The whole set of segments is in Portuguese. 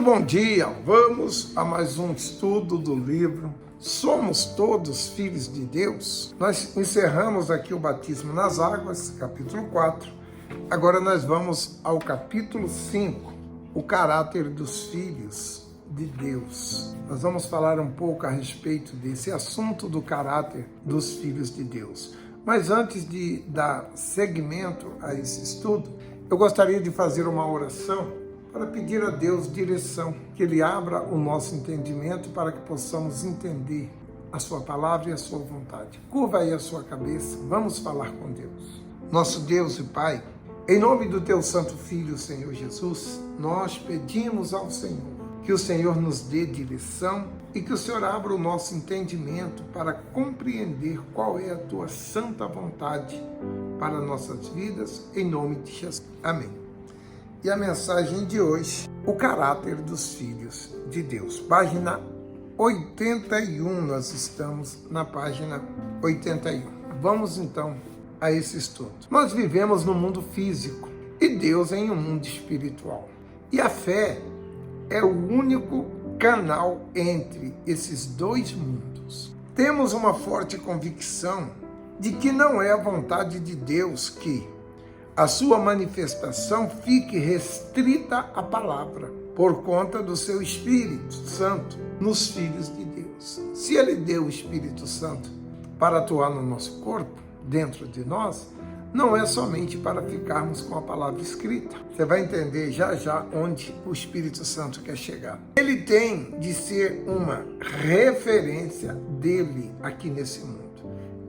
Bom dia, vamos a mais um estudo do livro Somos Todos Filhos de Deus. Nós encerramos aqui o batismo nas águas, capítulo 4. Agora nós vamos ao capítulo 5, o caráter dos filhos de Deus. Nós vamos falar um pouco a respeito desse assunto do caráter dos filhos de Deus. Mas antes de dar seguimento a esse estudo, eu gostaria de fazer uma oração para pedir a Deus direção, que Ele abra o nosso entendimento para que possamos entender a sua palavra e a sua vontade. Curva aí a sua cabeça, vamos falar com Deus. Nosso Deus e Pai, em nome do Teu Santo Filho, Senhor Jesus, nós pedimos ao Senhor que o Senhor nos dê direção e que o Senhor abra o nosso entendimento para compreender qual é a Tua santa vontade para nossas vidas, em nome de Jesus. Amém. E a mensagem de hoje, o caráter dos filhos de Deus. Página 81, nós estamos na página 81. Vamos então a esse estudo. Nós vivemos no mundo físico e Deus em um mundo espiritual. E a fé é o único canal entre esses dois mundos. Temos uma forte convicção de que não é a vontade de Deus que a sua manifestação fique restrita à palavra, por conta do seu Espírito Santo nos filhos de Deus. Se Ele deu o Espírito Santo para atuar no nosso corpo, dentro de nós, não é somente para ficarmos com a palavra escrita. Você vai entender já já onde o Espírito Santo quer chegar. Ele tem de ser uma referência dele aqui nesse mundo.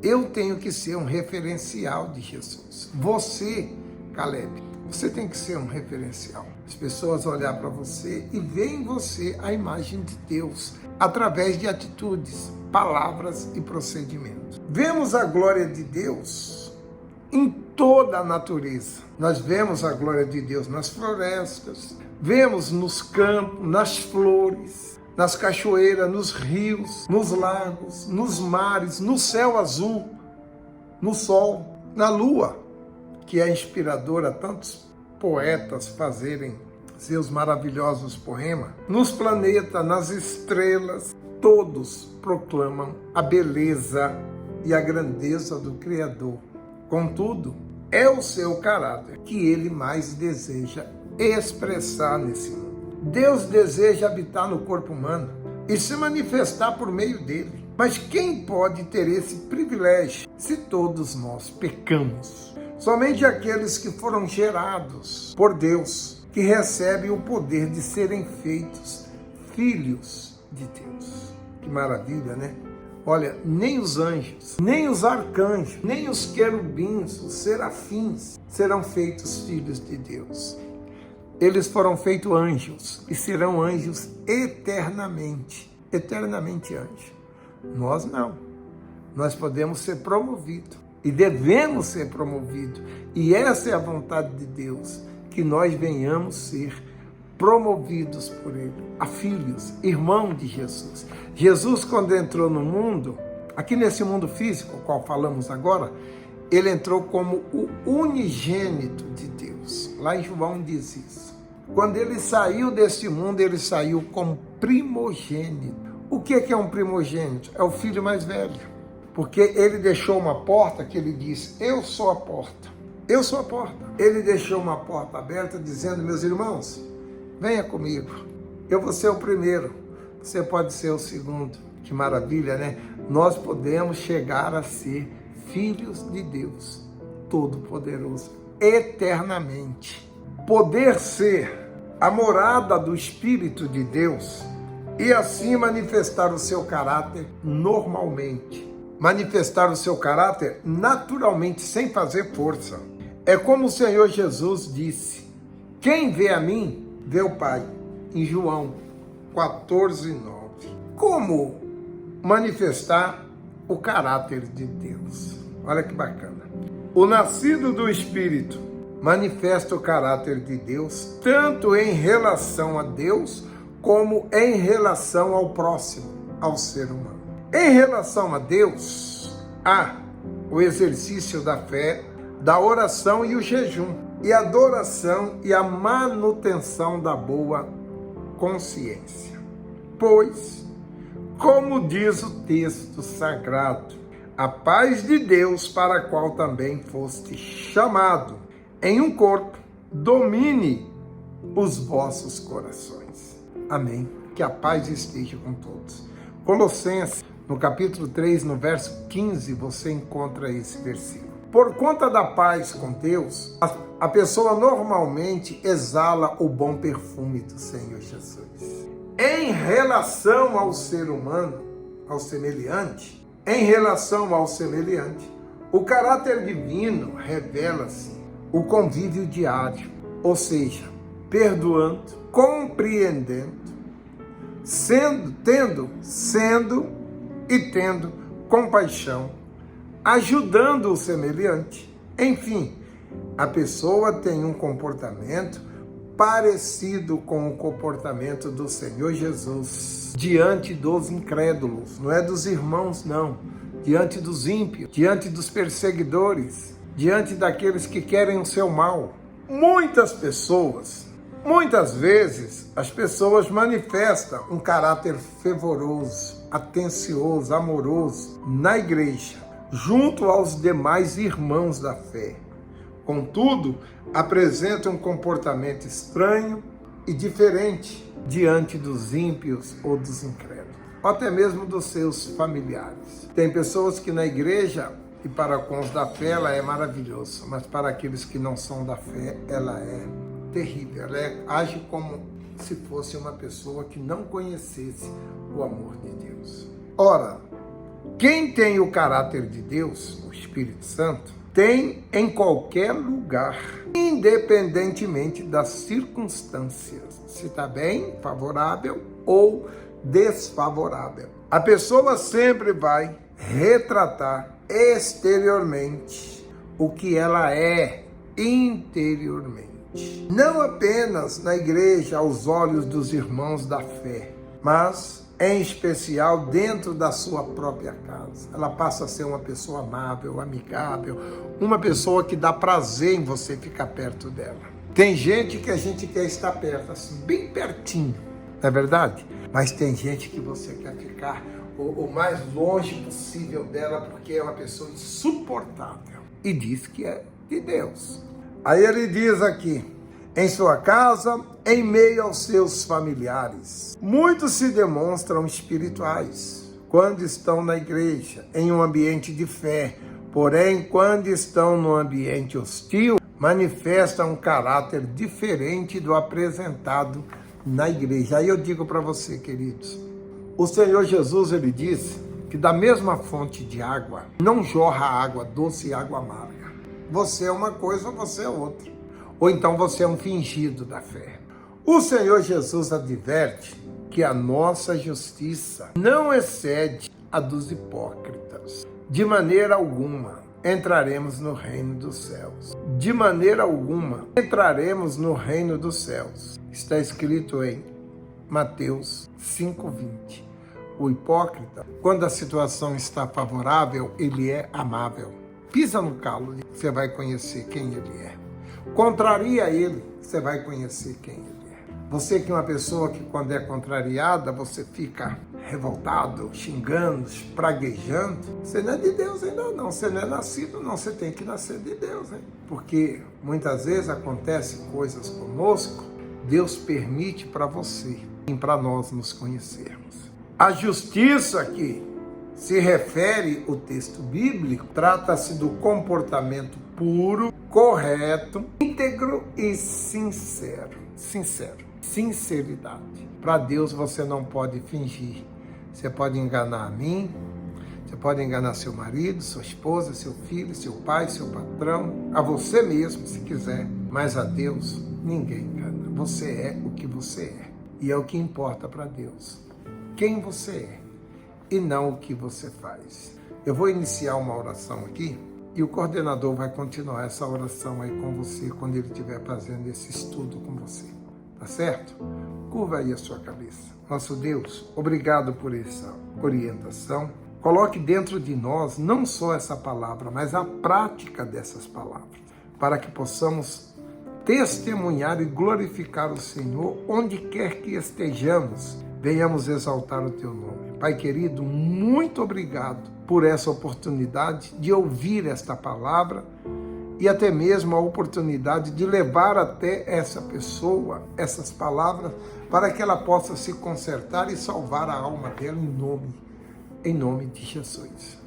Eu tenho que ser um referencial de Jesus. Você, Caleb, você tem que ser um referencial. As pessoas olhar para você e ver em você a imagem de Deus, através de atitudes, palavras e procedimentos. Vemos a glória de Deus em toda a natureza. Nós vemos a glória de Deus nas florestas, vemos nos campos, nas flores, nas cachoeiras, nos rios, nos lagos, nos mares, no céu azul, no sol, na lua, que é inspiradora a tantos poetas fazerem seus maravilhosos poemas, nos planetas, nas estrelas, todos proclamam a beleza e a grandeza do Criador. Contudo, é o seu caráter que ele mais deseja expressar nesse mundo. Deus deseja habitar no corpo humano e se manifestar por meio dele. Mas quem pode ter esse privilégio se todos nós pecamos? Somente aqueles que foram gerados por Deus, que recebem o poder de serem feitos filhos de Deus. Que maravilha, né? Olha, nem os anjos, nem os arcanjos, nem os querubins, os serafins serão feitos filhos de Deus. Eles foram feitos anjos e serão anjos eternamente. Eternamente anjos. Nós não. Nós podemos ser promovidos e devemos ser promovidos. E essa é a vontade de Deus, que nós venhamos ser promovidos por Ele, a filhos, irmão de Jesus. Jesus, quando entrou no mundo, aqui nesse mundo físico, o qual falamos agora, Ele entrou como o unigênito de Deus. Lá em João diz isso. Quando Ele saiu deste mundo, Ele saiu como primogênito. O que é um primogênito? É o filho mais velho. Porque Ele deixou uma porta que Ele disse, eu sou a porta. Eu sou a porta. Ele deixou uma porta aberta dizendo, meus irmãos, venha comigo. Eu vou ser o primeiro. Você pode ser o segundo. Que maravilha, né? Nós podemos chegar a ser filhos de Deus Todo-Poderoso, eternamente. Poder ser a morada do Espírito de Deus e assim manifestar o seu caráter normalmente. Manifestar o seu caráter naturalmente, sem fazer força. É como o Senhor Jesus disse, quem vê a mim, vê o Pai. Em João 14:9. Como manifestar o caráter de Deus? Olha que bacana. O nascido do Espírito manifesta o caráter de Deus, tanto em relação a Deus, como em relação ao próximo, ao ser humano. Em relação a Deus, há o exercício da fé, da oração e o jejum, e a adoração e a manutenção da boa consciência. Pois, como diz o texto sagrado, a paz de Deus, para a qual também foste chamado, em um corpo, domine os vossos corações. Amém. Que a paz esteja com todos. Colossenses, no capítulo 3, no verso 15, você encontra esse versículo. Por conta da paz com Deus, a pessoa normalmente exala o bom perfume do Senhor Jesus. Em relação ao ser humano, em relação ao semelhante, o caráter divino revela-se o convívio diário, ou seja, perdoando, compreendendo, tendo compaixão, ajudando o semelhante. Enfim, a pessoa tem um comportamento parecido com o comportamento do Senhor Jesus diante dos incrédulos, não é dos irmãos, não, diante dos ímpios, diante dos perseguidores, diante daqueles que querem o seu mal. Muitas vezes, as pessoas manifestam um caráter fervoroso, atencioso, amoroso na igreja, junto aos demais irmãos da fé. Contudo, apresentam um comportamento estranho e diferente diante dos ímpios ou dos incrédulos, ou até mesmo dos seus familiares. Tem pessoas que na igreja, e para com os da fé, ela é maravilhosa, mas para aqueles que não são da fé, ela é terrível. Ela age como se fosse uma pessoa que não conhecesse o amor de Deus. Ora, quem tem o caráter de Deus, o Espírito Santo, tem em qualquer lugar, independentemente das circunstâncias, se está bem, favorável ou desfavorável. A pessoa sempre vai retratar exteriormente o que ela é interiormente. Não apenas na igreja, aos olhos dos irmãos da fé, mas em especial dentro da sua própria casa. Ela passa a ser uma pessoa amável, amigável, uma pessoa que dá prazer em você ficar perto dela. Tem gente que a gente quer estar perto, assim, bem pertinho, não é verdade? Mas tem gente que você quer ficar o mais longe possível dela, porque é uma pessoa insuportável. E diz que é de Deus. Aí ele diz aqui, em sua casa, em meio aos seus familiares. Muitos se demonstram espirituais quando estão na igreja, em um ambiente de fé. Porém, quando estão no ambiente hostil, manifestam um caráter diferente do apresentado na igreja. Aí eu digo para você, queridos, o Senhor Jesus, ele disse que da mesma fonte de água não jorra água doce e água amarga. Você é uma coisa, você é outra. Ou então você é um fingido da fé. O Senhor Jesus adverte que a nossa justiça não excede a dos hipócritas. De maneira alguma entraremos no reino dos céus. De maneira alguma entraremos no reino dos céus. Está escrito em Mateus 5:20. O hipócrita, quando a situação está favorável, ele é amável. Pisa no calo, você vai conhecer quem ele é. Contraria ele, você vai conhecer quem ele é. Você que é uma pessoa que quando é contrariada, você fica revoltado, xingando, praguejando. Você não é de Deus ainda não, você não é nascido não, você tem que nascer de Deus, hein? Porque muitas vezes acontecem coisas conosco, Deus permite para você e para nós nos conhecermos. A justiça que se refere o texto bíblico, trata-se do comportamento puro, correto, íntegro e sincero. Sinceridade. Para Deus você não pode fingir. Você pode enganar a mim, você pode enganar seu marido, sua esposa, seu filho, seu pai, seu patrão, a você mesmo, se quiser. Mas a Deus ninguém engana. Você é o que você é. E é o que importa para Deus. Quem você é e não o que você faz. Eu vou iniciar uma oração aqui e o coordenador vai continuar essa oração aí com você quando ele estiver fazendo esse estudo com você. Tá certo? Curva aí a sua cabeça. Nosso Deus, obrigado por essa orientação. Coloque dentro de nós não só essa palavra, mas a prática dessas palavras, para que possamos testemunhar e glorificar o Senhor onde quer que estejamos. Venhamos exaltar o teu nome. Pai querido, muito obrigado por essa oportunidade de ouvir esta palavra e até mesmo a oportunidade de levar até essa pessoa essas palavras para que ela possa se consertar e salvar a alma dela em nome de Jesus.